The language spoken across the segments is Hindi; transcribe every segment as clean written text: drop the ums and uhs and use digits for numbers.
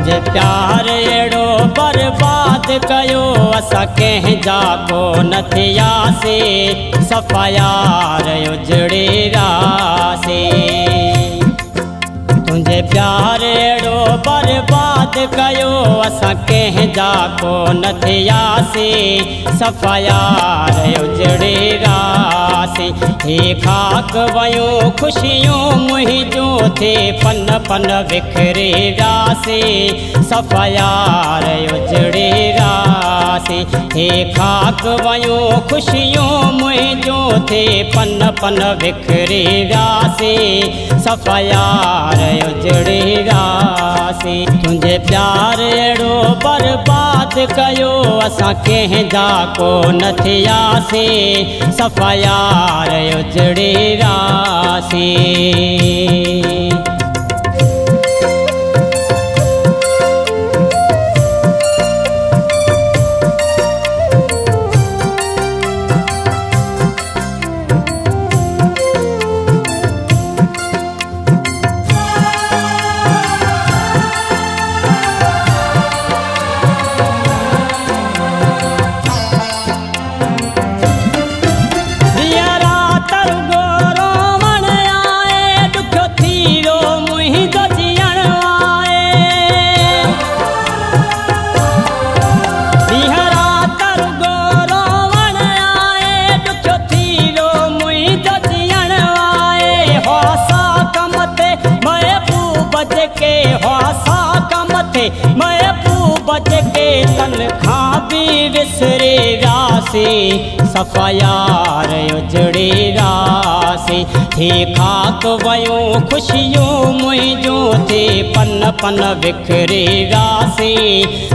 तुझे प्यार एड़ो बर्बाद कयो असा कह जाको नथिया से सफ़ा यार उजड़े रासे। तुझे प्यार एड़ो बर्बाद कयो असा कह जाको नथिया से सफ़ा यार उजड़े रासे। हे खाक वयो खुशियों मुहिंजो थे पन पन बिखरे रासे सफ़ा यार उजड़े रासे। हे खाक वयो खुशियों मुहिंजो थे पन पन बिखरे रासे सफ़ा यार उजड़े रासे। तुझे प्यार एड़ो बर्बाद कयो असा कह जाको नथिया से सफ़ा यार उजड़े रासे। महबूब के तन खां भी विसरे रासे सफ़ा यार उजड़े रासे। हे खाक वयो खुशियों मुहिंजो थे पन पन बिखरे रासे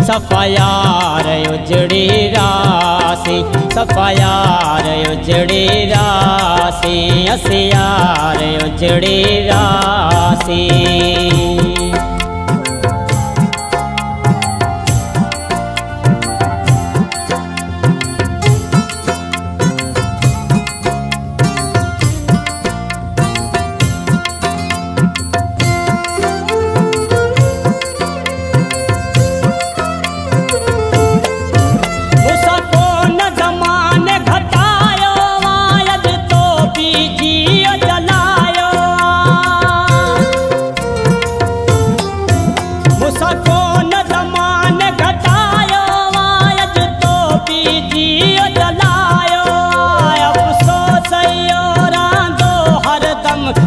सफ़ा यार उजड़े रासे सफ़ा यार उजड़े रासे अस यार उजड़े रासे।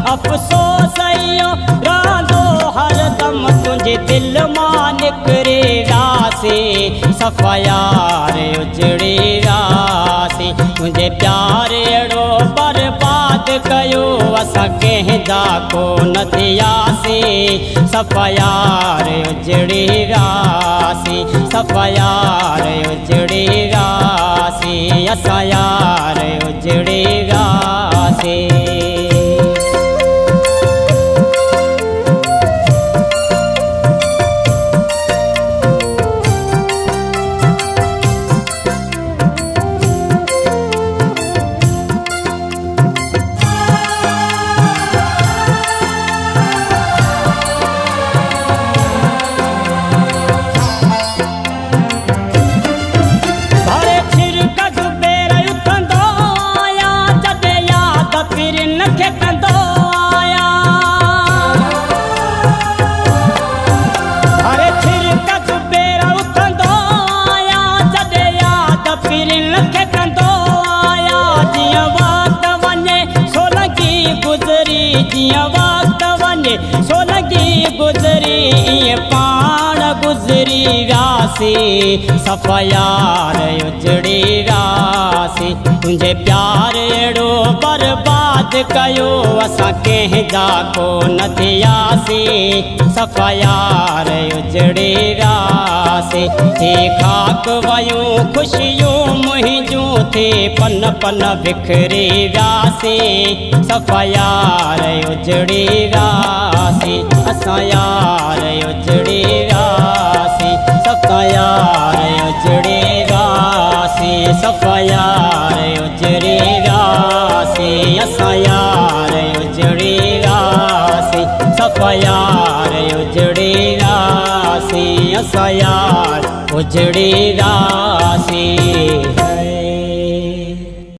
अफसोस रांदो हरदम तुझे दिल मां निकरे रासे सफ़ा यार उजड़े रासे। तुझे प्यार एड़ो बर्बाद कयो असा कह जाको नथिया से सफ़ा यार उजड़े रासे सफ़ा यार उजड़े रासे असा यार उजड़े रासे। सोलगी गुजरी पाण गुजरी रासे सफ़ा यार उजड़े रासे। तुझे प्यार एड़ो बर्बाद कयो असा कह जाको नथिया से सफ़ा यार उजड़े रासे। हे खाक वयो खुशियों मुहिंजो थे पन पन बिखरे रासे सफ़ा यार उजड़े रासे असा यार उजड़े रासे सफ़ा यार उजड़े रासे सफ़ा यार उजड़े रासे असा यार उजड़े रासे सफ़ा यार उजड़े रासे। असां यार उजड़ी वियासीं।